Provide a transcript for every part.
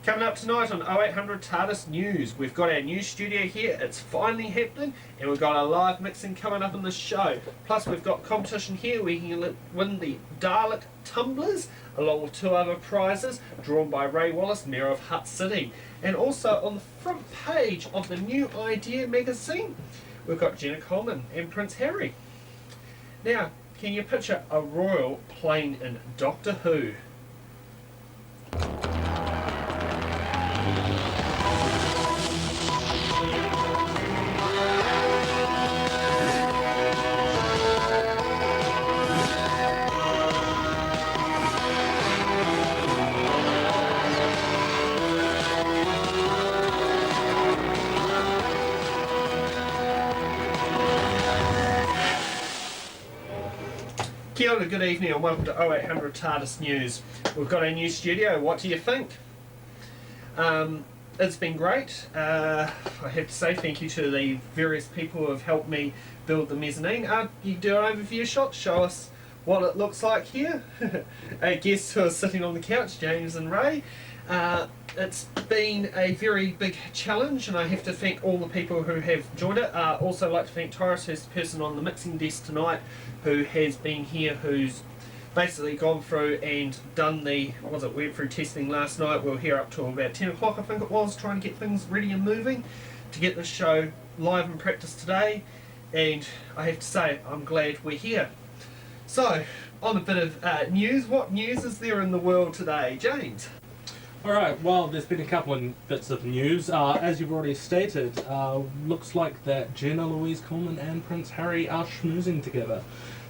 Coming up tonight on 0800 Tardis News, we've got our new studio here. It's finally happening, and we've got a live mixing coming up in the show. Plus, we've got competition here. We can win the Dalek tumblers, along with 2 other prizes drawn by Ray Wallace, Mayor of Hutt City. And also on the front page of the New Idea magazine, we've got Jenna Coleman and Prince Harry. Now, can you picture a royal playing in Doctor Who? Kia ora, good evening and welcome to 0800 TARDIS News. We've got a new studio. What do you think? It's been great. I have to say thank you to the various people who have helped me build the mezzanine. You do an overview shot, show us what it looks like here. Our guests who are sitting on the couch, James and Ray. It's been a very big challenge, and I have to thank all the people who have joined it. Also like to thank Tardis, who's the person on the mixing desk tonight, who has been here, who's basically gone through and done the, went through testing last night. We were here up till about 10 o'clock, I think it was, trying to get things ready and moving to get the show live in practice today. And I have to say, I'm glad we're here. So, on a bit of news, what news is there in the world today, James? Alright, well, there's been a couple of bits of news. As you've already stated, looks like that Jenna Louise Coleman and Prince Harry are schmoozing together.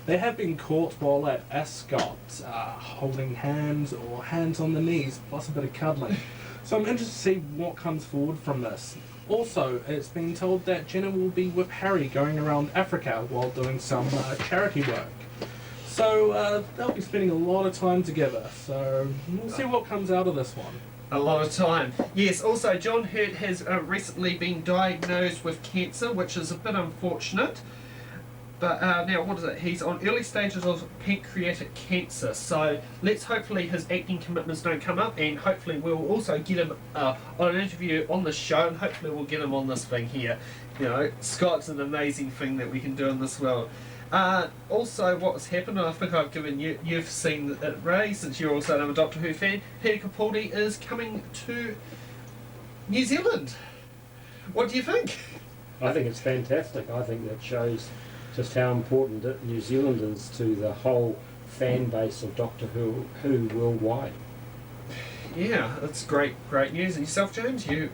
They have been caught while at Ascot, holding hands or hands on the knees, plus a bit of cuddling. So I'm interested to see what comes forward from this. Also, it's been told that Jenna will be with Harry going around Africa while doing some charity work. So they'll be spending a lot of time together, so we'll see what comes out of this one. A lot of time. Yes, also John Hutt has recently been diagnosed with cancer, which is a bit unfortunate. But now, what is it? He's on early stages of pancreatic cancer, so let's hopefully his acting commitments don't come up, and hopefully we'll also get him on an interview on the show, and hopefully we'll get him on this thing here. You know, Skype's an amazing thing that we can do in this world. Also, what's happened, I think I've given you've seen it, Ray, since you're also a Doctor Who fan. Peter Capaldi is coming to New Zealand. What do you think? I think it's fantastic. I think that shows just how important New Zealand is to the whole fan base of Doctor Who worldwide. Yeah, that's great news. And yourself, James, you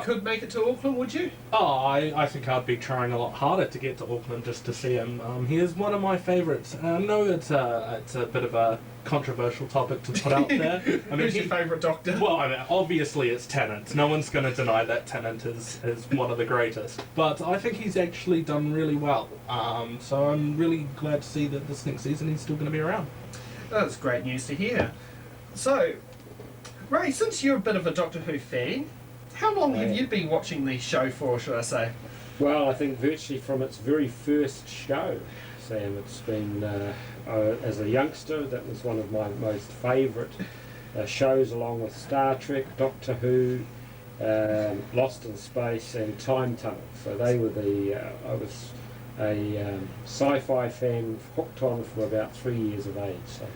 could make it to Auckland, would you? I think I'd be trying a lot harder to get to Auckland just to see him. He is one of my favourites. I know it's a bit of a controversial topic to put out there. I mean, who's your favourite Doctor? Well, I mean, obviously it's Tennant. No one's going to deny that Tennant is one of the greatest. But I think he's actually done really well. So I'm really glad to see that this next season he's still going to be around. That's great news to hear. So, Ray, since you're a bit of a Doctor Who fan, how long have you been watching the show for, should I say? Well, I think virtually from its very first show, Sam. It's been, as a youngster, that was one of my most favourite shows, along with Star Trek, Doctor Who, Lost in Space and Time Tunnel. So they were I was a sci-fi fan, hooked on from about 3 years of age. So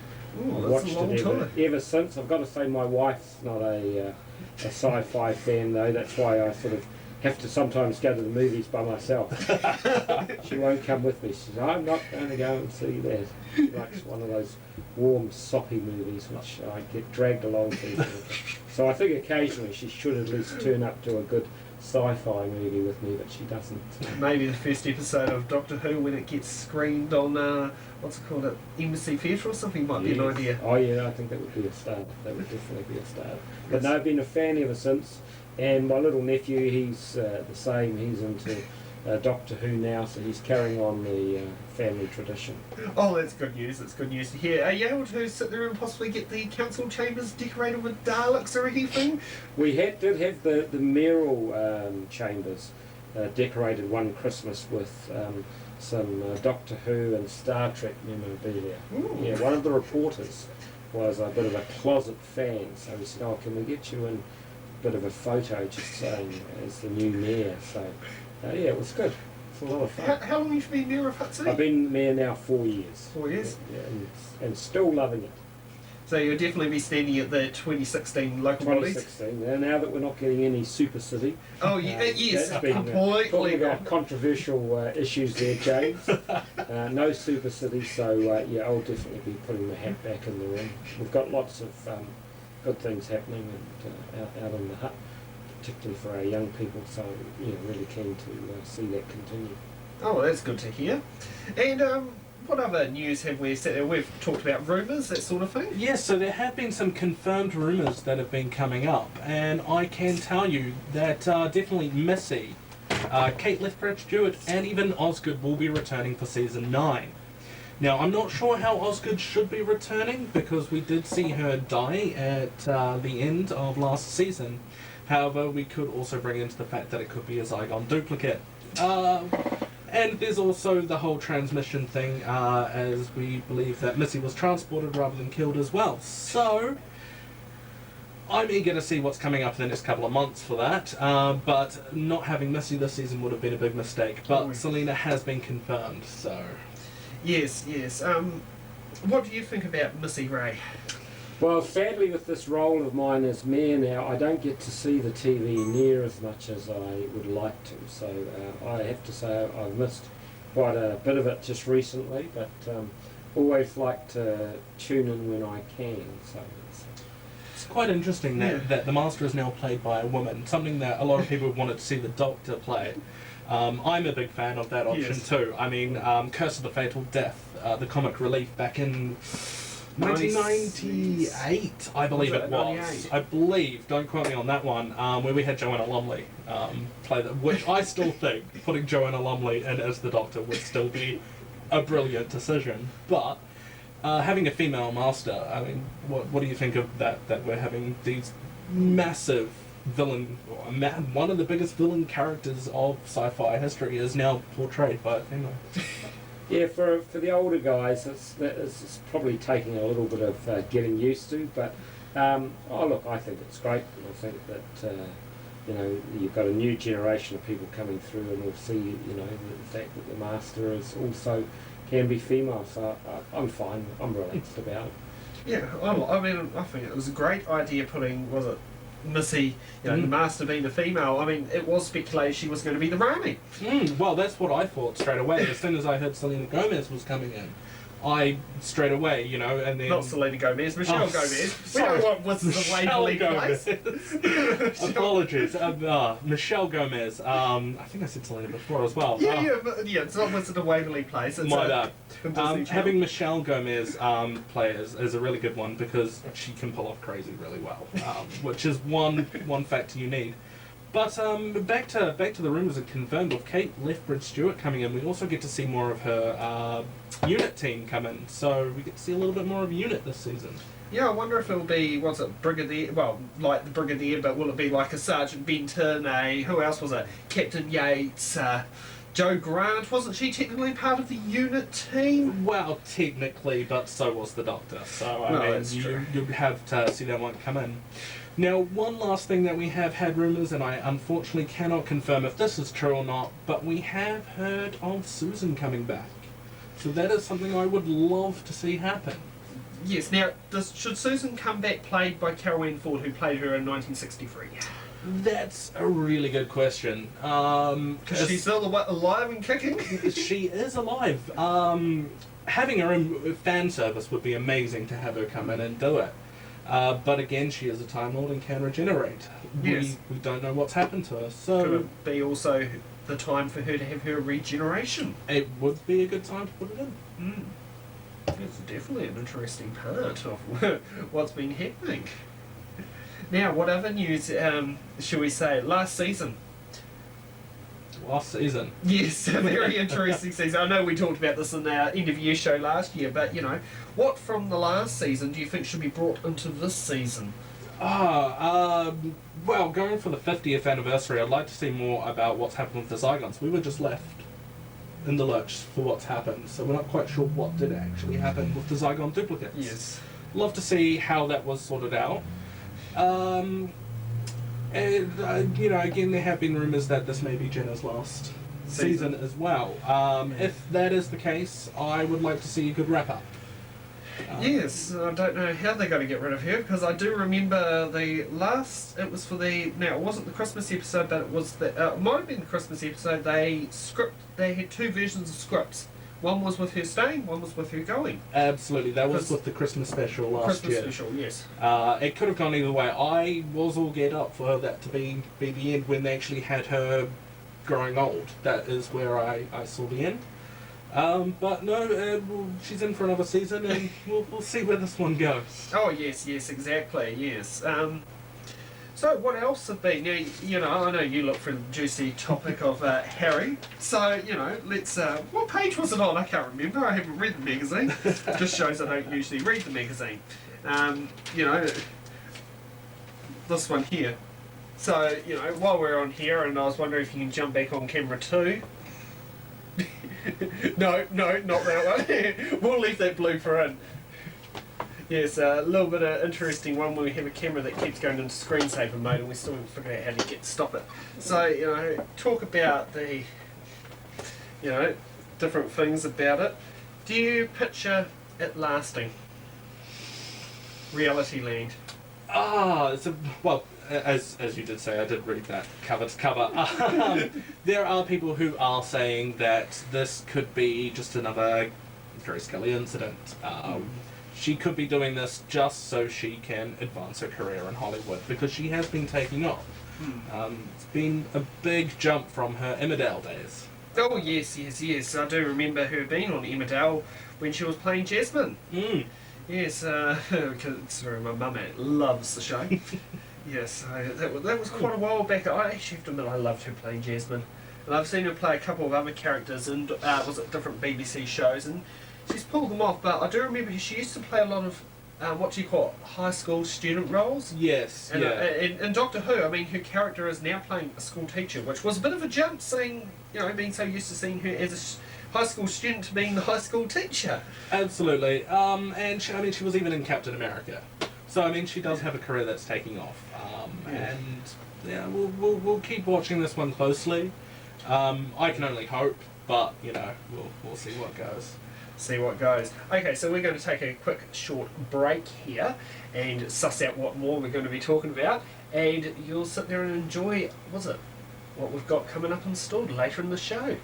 Ooh, I've watched it ever since. I've got to say my wife's not a sci-fi fan though. That's why I sort of have to sometimes go to the movies by myself. She won't come with me. She says, I'm not going to go and see that. She likes one of those warm, soppy movies which I get dragged along to. So I think occasionally she should at least turn up to a good sci-fi movie with me, but she doesn't. Maybe the first episode of Doctor Who when it gets screened on, what's it called, Embassy Theatre or something might be an idea. Oh yeah, I think that would be a start. That would definitely be a start. But no, I've been a fan ever since. And my little nephew, he's the same. He's into Doctor Who now, so he's carrying on the family tradition. Oh, that's good news. It's good news to hear. Are you able to sit there and possibly get the council chambers decorated with Daleks or anything? We did have the mayoral chambers decorated one Christmas with some Doctor Who and Star Trek memorabilia. Ooh. Yeah, one of the reporters was a bit of a closet fan, so he said, "Oh, can we get you in a bit of a photo just saying as the new mayor?" So yeah, it was good. It's a lot of fun. How long have you been mayor of Hutt City? I've been mayor now 4 years. 4 years. Yeah, and still loving it. So you'll definitely be standing at the 2016 local bodies. 2016. Now that we're not getting any super city. Oh yes, that's been, completely. talking about controversial issues there, James. No super city, so yeah, I'll definitely be putting the hat back in the ring. We've got lots of good things happening and, out in the Hutt, particularly for our young people. So yeah, really keen to see that continue. Oh, that's good to hear. And what other news have we said? We've talked about rumours, that sort of thing. Yes, so there have been some confirmed rumours that have been coming up, and I can tell you that definitely Missy, Kate Lethbridge-Stewart, and even Osgood will be returning for season 9. Now, I'm not sure how Osgood should be returning because we did see her die at the end of last season. However, we could also bring into the fact that it could be a Zygon duplicate. And there's also the whole transmission thing, as we believe that Missy was transported rather than killed as well. So, I'm eager to see what's coming up in the next couple of months for that. But not having Missy this season would have been a big mistake. But Selena has been confirmed, so... Yes. What do you think about Missy Ray? Well, sadly, with this role of mine as mayor now, I don't get to see the TV near as much as I would like to. So I have to say I've missed quite a bit of it just recently, but always like to tune in when I can. So it's quite interesting that the Master is now played by a woman, something that a lot of people wanted to see the Doctor play. I'm a big fan of that option too. I mean, Curse of the Fatal Death, the comic relief back in 1998, I believe it was. I believe, don't quote me on that one, where we had Joanna Lumley play that, which I still think putting Joanna Lumley in as the Doctor would still be a brilliant decision. But having a female Master, I mean, what do you think of that we're having these massive villain, one of the biggest villain characters of sci-fi history is now portrayed by a female? yeah, for the older guys, it's probably taking a little bit of getting used to. But look, I think it's great. I think that you've got a new generation of people coming through, and we'll see the fact that the Master is also can be female. So I'm fine. I'm relaxed about it. Yeah, I mean, I think it was a great idea putting, was it Missy, the Master being a female. I mean, it was speculated she was going to be the Rani. Well, that's what I thought straight away. As soon as I heard Selena Gomez was coming in, I straight away, and then... Not Selena Gomez, Michelle Gomez. Sorry. We know what was the Waverley place. Apologies. Michelle Gomez. I think I said Selena before as well. Yeah, it's not Wizard of Waverley Place. It's my bad. Having Michelle Gomez play is a really good one because she can pull off crazy really well, which is one factor you need. But back to the rumours and confirmed with Kate Lethbridge-Stewart coming in, we also get to see more of her unit team come in. So we get to see a little bit more of unit this season. Yeah, I wonder if it'll be, what's it, Brigadier, well, like the Brigadier, but will it be like a Sergeant Benton, who else was it? Captain Yates, Jo Grant, wasn't she technically part of the unit team? Well, technically, but so was the Doctor. So, I mean, you'd have to see that one come in. Now, one last thing that we have had rumours, and I unfortunately cannot confirm if this is true or not, but we have heard of Susan coming back. So that is something I would love to see happen. Yes, now, should Susan come back played by Carol Ann Ford, who played her in 1963? That's a really good question. She's still alive and kicking? She is alive. Having her own fan service would be amazing to have her come in and do it. But again, she is a Time Lord and can regenerate. Yes. We don't know what's happened to her. So could it be also the time for her to have her regeneration? It would be a good time to put it in. It's definitely an interesting part of what's been happening. Now, what other news shall we say? Last season. Yes, a very interesting season. I know we talked about this in our end of year show last year, but what from the last season do you think should be brought into this season? Well, going for the 50th anniversary, I'd like to see more about what's happened with the Zygons. We were just left in the lurch for what's happened, so we're not quite sure what did actually happen with the Zygon duplicates. Yes. love to see how that was sorted out. And again, there have been rumours that this may be Jenna's last season as well. If that is the case, I would like to see a good wrap up. Yes, I don't know how they're going to get rid of her, because I do remember it wasn't the Christmas episode, but it was it might have been the Christmas episode. They had two versions of scripts. One was with her staying, one was with her going. Absolutely, that was with the Christmas special last year. Christmas special, yes. It could have gone either way. I was all geared up for that to be the end when they actually had her growing old. That is where I saw the end. But no, she's in for another season, and we'll see where this one goes. Oh yes, exactly, yes. So what else have been? Now, I know you look for the juicy topic of Harry. So let's. What page was it on? I can't remember. I haven't read the magazine. Just shows I don't usually read the magazine. This one here. So while we're on here, and I was wondering if you can jump back on camera too. No, not that one. We'll leave that blooper in. Yes, a little bit of interesting one when we have a camera that keeps going into screensaver mode and we still haven't figured out how to stop it. So, talk about the, different things about it. Do you picture it lasting? Reality Land. As you did say, I did read that cover to cover. There are people who are saying that this could be just another Grace Kelly incident. She could be doing this just so she can advance her career in Hollywood, because she has been taking off. It's been a big jump from her Emmerdale days. Oh yes. I do remember her being on Emmerdale when she was playing Jasmine. Yes, considering my mum loves the show. Yes, that was quite a while back. I actually have to admit I loved her playing Jasmine. And I've seen her play a couple of other characters in different BBC shows, and she's pulled them off. But I do remember she used to play a lot of high school student roles. Yes, and, in Doctor Who, I mean, her character is now playing a school teacher, which was a bit of a jump, being so used to seeing her as a high school student to being the high school teacher. Absolutely. And she was even in Captain America. So she does have a career that's taking off. We'll keep watching this one closely. I can only hope, but we'll see what goes. Okay, so we're going to take a quick short break here and suss out what more we're going to be talking about, and you'll sit there and enjoy what we've got coming up installed later in the show.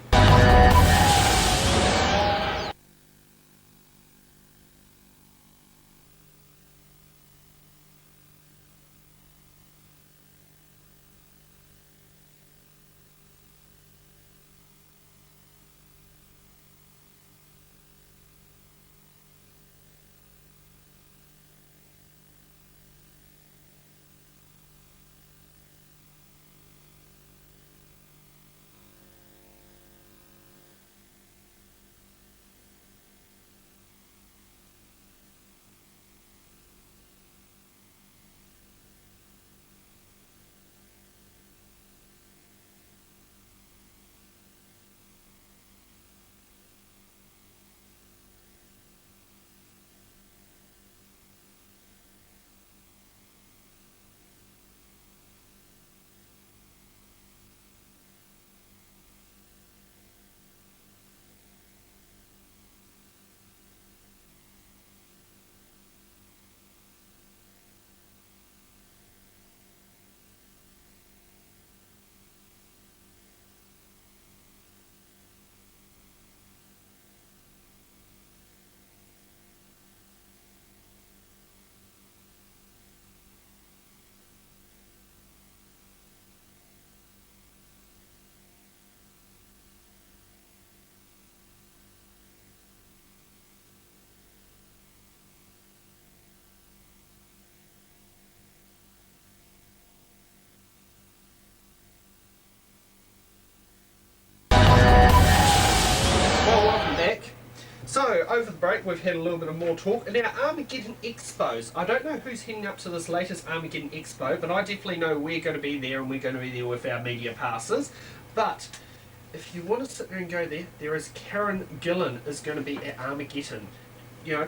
So, over the break, we've had a little bit of more talk. And our Armageddon Expos. I don't know who's heading up to this latest Armageddon Expo, but I definitely know we're going to be there, and we're going to be there with our media passes. But if you want to sit there and go there, there is Karen Gillan is going to be at Armageddon.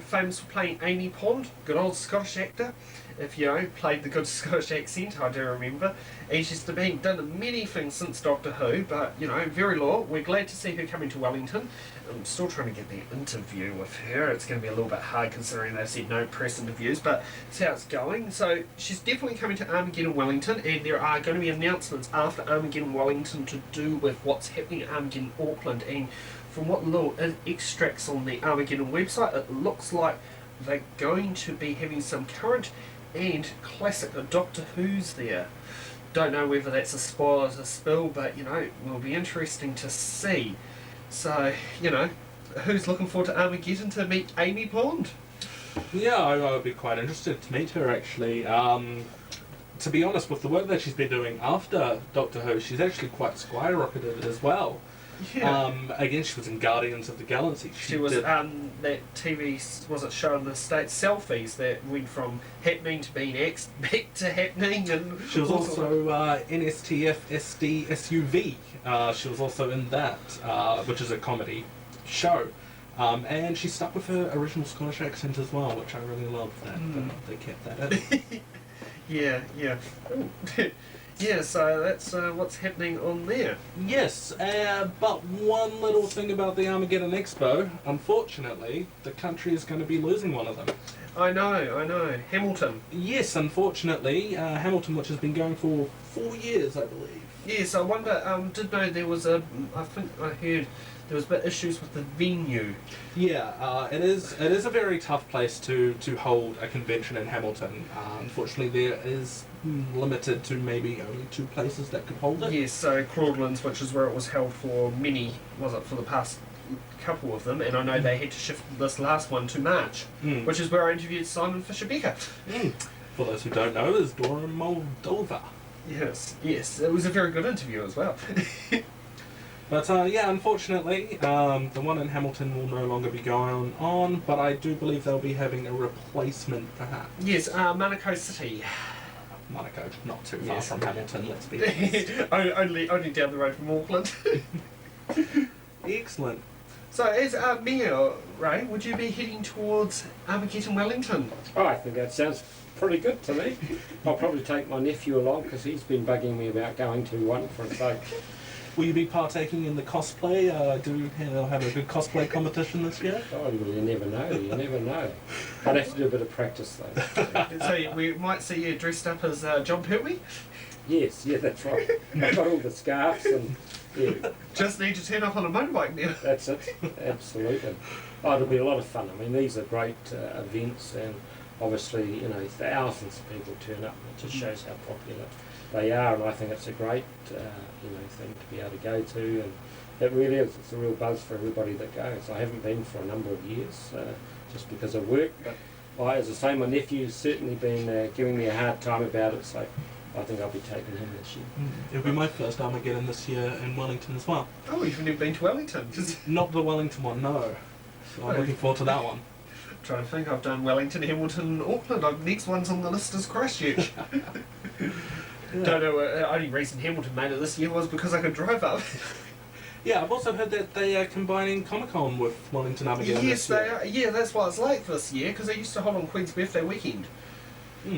famous for playing Amy Pond, good old Scottish actor. If played the good Scottish accent, I do remember. And she's been done many things since Doctor Who, but very loyal. We're glad to see her coming to Wellington. I'm still trying to get the interview with her. It's going to be a little bit hard considering they've said no press interviews, but that's how it's going. So she's definitely coming to Armageddon Wellington, and there are going to be announcements after Armageddon Wellington to do with what's happening at Armageddon Auckland. And from what little extracts on the Armageddon website, it looks like they're going to be having some current and classic Doctor Who's there. Don't know whether that's a spoiler or a spill, but will be interesting to see. So, who's looking forward to Armageddon to meet Amy Pond? Yeah, I would be quite interested to meet her actually. To be honest, with the work that she's been doing after Doctor Who, she's actually quite skyrocketed as well. Yeah. Again, she was in Guardians of the Galaxy. She was that TV show in the States, Selfies, that went from happening to being X back to happening, and she was also NSTF SD SUV. She was also in that, which is a comedy show. And she stuck with her original Scottish accent as well, which I really loved that they kept that in. Yeah. Yeah, so that's what's happening on there. Yes, but one little thing about the Armageddon Expo, unfortunately, the country is going to be losing one of them. I know. Hamilton. Yes, unfortunately, Hamilton, which has been going for 4 years, I believe. Yes, I wonder, did know there was I think I heard there was a bit issues with the venue. Yeah, it is a very tough place to hold a convention in Hamilton. Unfortunately, there is limited to maybe only 2 places that could hold it. Yes, so Claudelands, which is where it was held for for the past couple of them, and I know they had to shift this last one to March, which is where I interviewed Simon Fisher-Becker. For those who don't know, is Dora Moldova. Yes, it was a very good interview as well. But unfortunately, the one in Hamilton will no longer be going on, but I do believe they'll be having a replacement, perhaps. Yes, Manukau City. Monaco, not too far from Hamilton, let's be honest. only down the road from Auckland. Excellent. So, as Mayor, Ray, would you be heading towards Armageddon Wellington? Oh, I think that sounds pretty good to me. I'll probably take my nephew along because he's been bugging me about going to one for a sake. Will you be partaking in the cosplay? Do have a good cosplay competition this year? Oh, well, you never know. I'd have to do a bit of practice though. So we might see you dressed up as John Pertwee? Yes, that's right. I've got all the scarves and Just need to turn up on a motorbike now. That's it, absolutely. Oh, it'll be a lot of fun. I mean, these are great events, and obviously, thousands of people turn up. It just shows how popular they are, and I think it's a great, thing to be able to go to, and it really is. It's a real buzz for everybody that goes. I haven't been for a number of years, just because of work, but as I say, my nephew's certainly been giving me a hard time about it, so I think I'll be taking him this year. It'll be my first Armageddon this year in Wellington as well. Oh, you've never been to Wellington? Not the Wellington one, no. So I'm looking forward to that one. Trying to think, I've done Wellington, Hamilton, Auckland. Next one's on the list is Christchurch. Yeah. Don't know. Only reason Hamilton made it this year was because I could drive up. Yeah, I've also heard that they are combining Comic-Con with Wellington Armageddon Yes, this year. they are. Yeah, that's why it's late this year, because they used to hold on Queen's birthday weekend.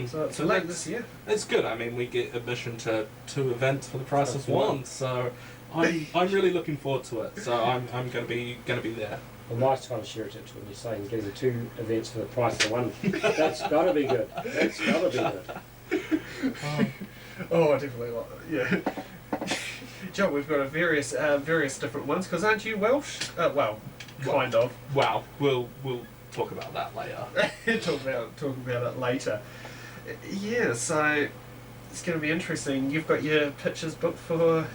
So it's late this year. It's good. I mean, we get admission to 2 events for the price of 1, so I'm really looking forward to it. So I'm going to be there. Well, my Scottish heritage, when you're saying getting 2 events for the price of 1, that's got to be good. That's got to be good. Oh, I definitely like it. Yeah. John, we've got various different ones, because aren't you Welsh? Well, kind of. Wow, we'll talk about that later. talk about it later. Yeah, so it's going to be interesting. You've got your pictures booked for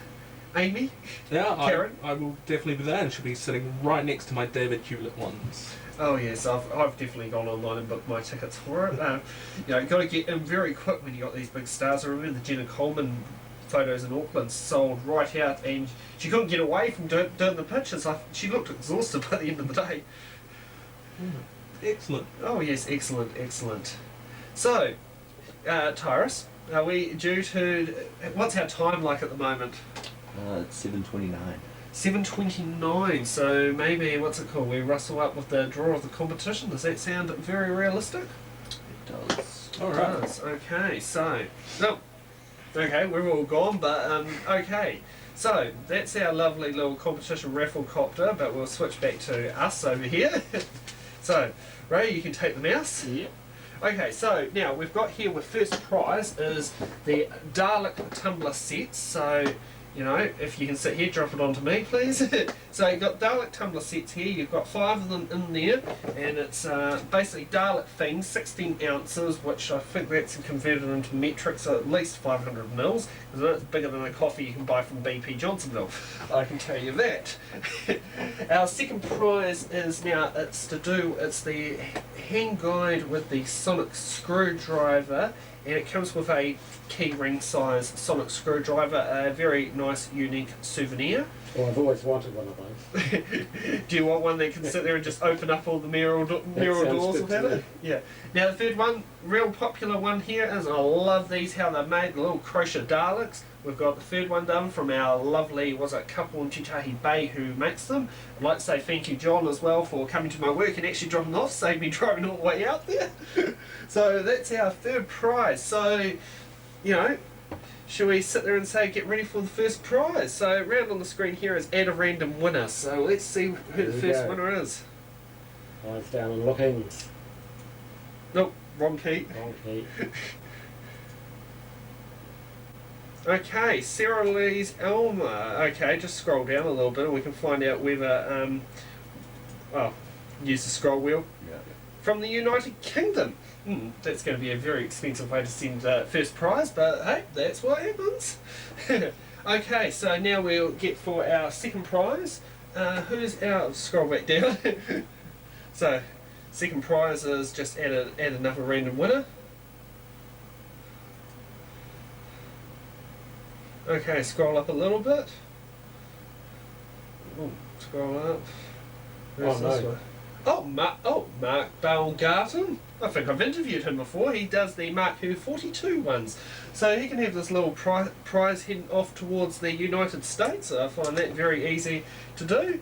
Amy? Yeah, Karen? I will definitely be there, and she'll be sitting right next to my David Hewlett ones. Oh yes, I've definitely gone online and booked my tickets for it. You've got to get in very quick when you got these big stars. I remember the Jenna Coleman photos in Auckland sold right out, and she couldn't get away from doing the pictures. She looked exhausted by the end of the day. Excellent. Oh yes, excellent. So, Tyrus, are we due to... What's our time like at the moment? It's 7:29. 7:29. So maybe what's it called? We rustle up with the draw of the competition. Does that sound very realistic? It does. All right. Does. Okay. So no. Okay, we're all gone, but okay. So that's our lovely little competition raffle copter, but we'll switch back to us over here. So, Ray, you can take the mouse. Yep. Okay, so now we've got here with first prize is the Dalek tumbler sets. So, you know, if you can sit here, drop it onto me, please. So you've got Dalek tumbler sets here. You've got 5 of them in there, and it's basically Dalek themed, 16 ounces, which I think that's converted into metric, so at least 500 mils, because it's bigger than a coffee you can buy from BP Johnsonville. I can tell you that. Our second prize is now it's the hand guide with the sonic screwdriver, and it comes with a key ring size sonic screwdriver, a very nice unique souvenir. Well, I've always wanted one of those. Do you want one that can sit there and just open up all the mirror doors with it? Yeah. Now the third one, real popular one here is, I love these, how they're made, the little crochet Daleks. We've got the third one done from our lovely, couple in Tutahi Bay who makes them. I'd like to say thank you, John, as well, for coming to my work and actually dropping off, saved me driving all the way out there. So that's our third prize. So, you know, should we sit there and say, get ready for the first prize? So, round on the screen here is add a random winner. So, let's see who the first winner is. Eyes down and looking. Nope, wrong key. Wrong key. Okay, Sarah Lee's Elma. Okay, just scroll down a little bit and we can find out whether, use the scroll wheel. Yeah. From the United Kingdom. That's going to be a very expensive way to send first prize, but hey, that's what happens. Okay, so now we'll get for our second prize. Who's our, scroll back down. So, second prize is just add another random winner. Okay, scroll up a little bit. Ooh, scroll up. Where's this one? Mark Baumgarten. I think I've interviewed him before. He does the Mark Who 42 ones. So he can have this little prize heading off towards the United States. I find that very easy to do.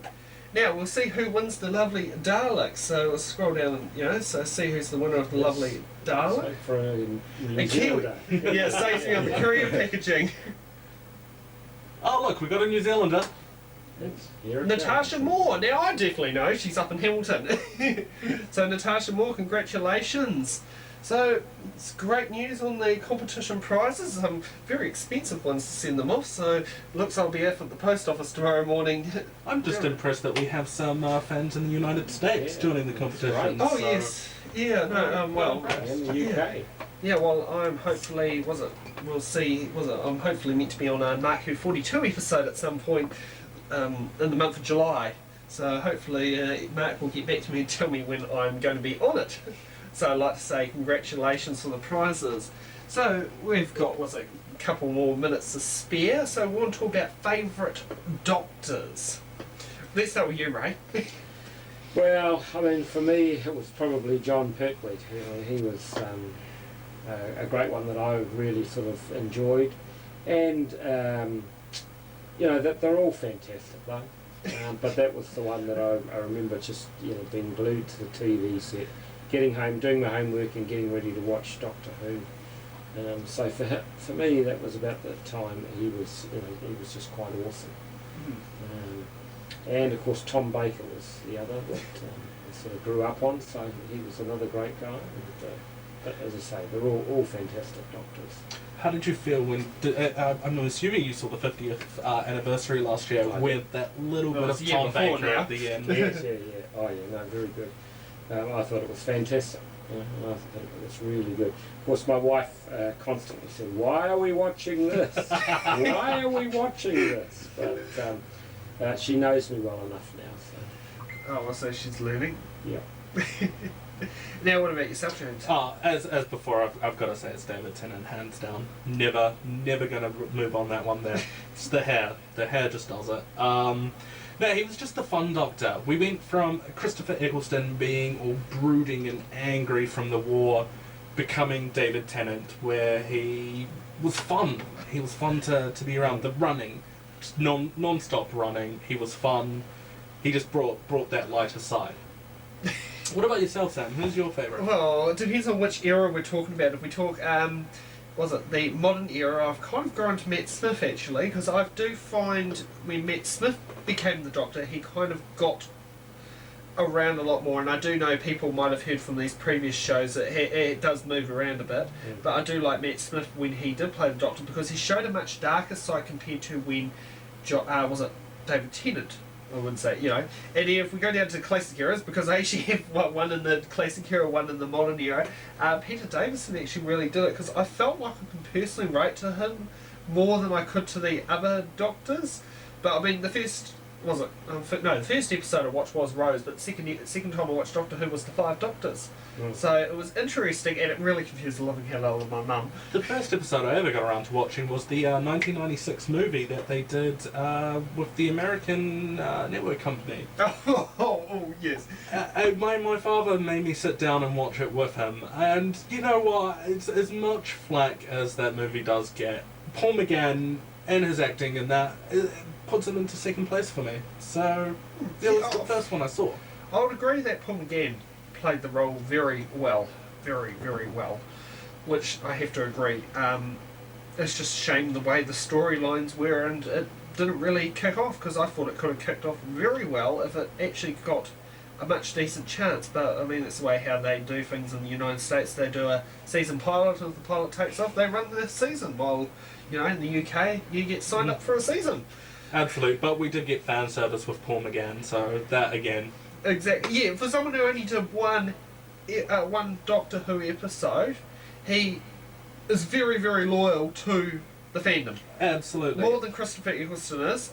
Now we'll see who wins the lovely Dalek. So we'll scroll down, so see who's the winner of the lovely Dalek. So for a New Kiwi. Zealander. Yeah, safety on the courier packaging. Oh, look, we got a New Zealander. Here it Natasha goes. Moore. Now I definitely know she's up in Hamilton. So Natasha Moore, congratulations. So it's great news on the competition prizes. Some very expensive ones to send them off. So looks I'll be off at the post office tomorrow morning. I'm just impressed that we have some fans in the United States Yeah, joining the that's competition. right. Oh so- yes, yeah. No, well. And the UK. Yeah, well, I'm hopefully, I'm hopefully meant to be on a Mark Who 42 episode at some point in the month of July. So hopefully Mark will get back to me and tell me when I'm going to be on it. So I'd like to say congratulations for the prizes. So we've got, a couple more minutes to spare. So we want to talk about favourite doctors. Let's start with you, Ray. Well, I mean, for me, it was probably John Pertwee. He was a great one that I really sort of enjoyed, and that they're all fantastic, though. But that was the one that I remember just being glued to the TV set, getting home, doing my homework, and getting ready to watch Doctor Who. So for me, that was about the time he was just quite awesome. And of course, Tom Baker was the other that I sort of grew up on. So he was another great guy. And, but as I say, they're all fantastic doctors. How did you feel when, I'm assuming you saw the 50th anniversary last year I with that little Well, bit it's of the year Tom before Baker now. at the end? Yes, yeah. Oh yeah, no, very good. I thought it was fantastic. I thought it was really good. Of course, my wife constantly said, "Why are we watching this? Why are we watching this?" But she knows me well enough now. So Oh, so she's learning. yeah. Now, what about yourself, James? As before, I've got to say it's David Tennant, hands down. Never going to move on that one there. It's the hair. The hair just does it. No, he was just a fun doctor. We went from Christopher Eccleston being all brooding and angry from the war, becoming David Tennant, where he was fun. He was fun to be around. The running, non-stop running. He was fun. He just brought that lighter side. What about yourself, Sam? Who's your favourite? Well, it depends on which era we're talking about. If we talk, was it the modern era, I've kind of grown to Matt Smith actually, because I do find when Matt Smith became the Doctor, he kind of got around a lot more, and I do know people might have heard from these previous shows that it does move around a bit, but I do like Matt Smith when he did play the Doctor, because he showed a much darker side compared to when, was it David Tennant? I would say, you know. And if we go down to classic eras, because I actually have one in the classic era, one in the modern era, Peter Davison actually really did it, because I felt like I could personally relate to him more than I could to the other Doctors. But I mean, the first the first episode I watched was Rose, but the second time I watched Doctor Who was the Five Doctors. So it was interesting, and it really confused the living hell out of my mum. The first episode I ever got around to watching was the 1996 movie that they did with the American network company. Oh yes. My father made me sit down and watch it with him, and you know what? It's as much flack as that movie does get. Paul McGann and his acting in that puts him into second place for me. So it was the first one I saw. I would agree that Paul McGann played the role very well, very, very well, which I have to agree. It's just a shame the way the storylines were, and it didn't really kick off, because I thought it could have kicked off very well if it actually got a much decent chance. But I mean, it's the way how they do things in the United States. They do a season pilot, and if the pilot takes off, they run the season, while, you know, in the UK you get signed up for a season. Absolutely, but we did get fan service with Paul McGann, so that again. Exactly. Yeah, for someone who only did one Doctor Who episode, he is very, very loyal to the fandom. Absolutely. More than Christopher Eccleston is.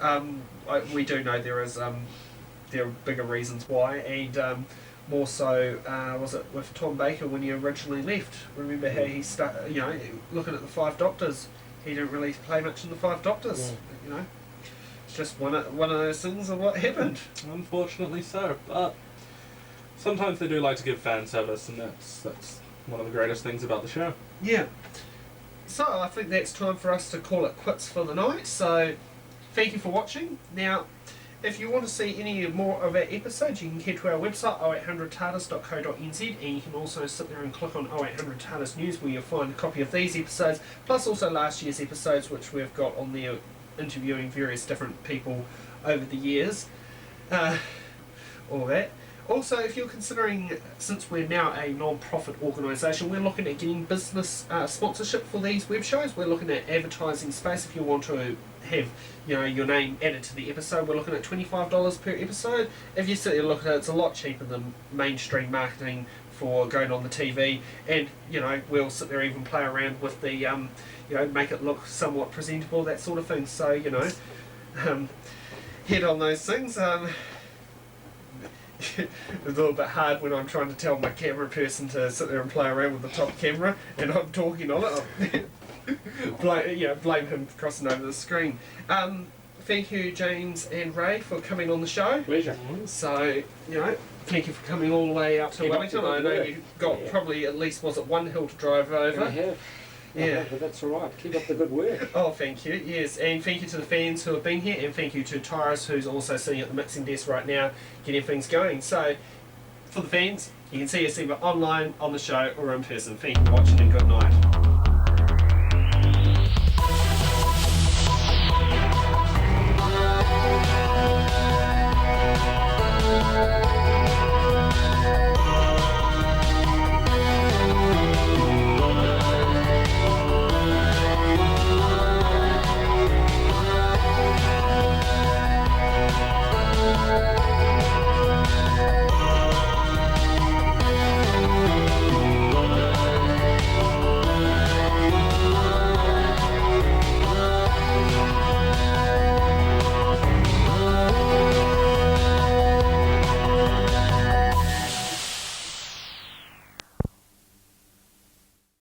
We do know there are bigger reasons why, and more so was it with Tom Baker when he originally left. Remember how he started, you know, looking at the Five Doctors. He didn't really play much in the Five Doctors, you know. Just one of those things of what happened. Unfortunately so, but sometimes they do like to give fan service, and that's one of the greatest things about the show. Yeah. So I think that's time for us to call it quits for the night. So thank you for watching. Now, if you want to see any more of our episodes, you can head to our website 0800tardis.co.nz, and you can also sit there and click on 0800 TARDIS News, where you'll find a copy of these episodes, plus also last year's episodes, which we've got on there, interviewing various different people over the years. All that. Also, if you're considering, since we're now a non-profit organisation, we're looking at getting business sponsorship for these web shows. We're looking at advertising space. If you want to have, you know, your name added to the episode, we're looking at $25 per episode. If you sit there and look at it, it's a lot cheaper than mainstream marketing for going on the TV. And, you know, we'll sit there and even play around with the, you know, make it look somewhat presentable, that sort of thing. So, you know, head on those things. It's a little bit hard when I'm trying to tell my camera person to sit there and play around with the top camera, and I'm talking on it. Blame him for crossing over the screen. Thank you, James and Ray, for coming on the show. Pleasure. So, you know, thank you for coming all the way out to Wellington. I know you've got probably at least, was it one hill to drive over? I have. Yeah, but that's all right. Keep up the good work. Oh, thank you. Yes, and thank you to the fans who have been here, and thank you to Tardis, who's also sitting at the mixing desk right now, getting things going. So, for the fans, you can see us either online, on the show, or in person. Thank you for watching, and good night.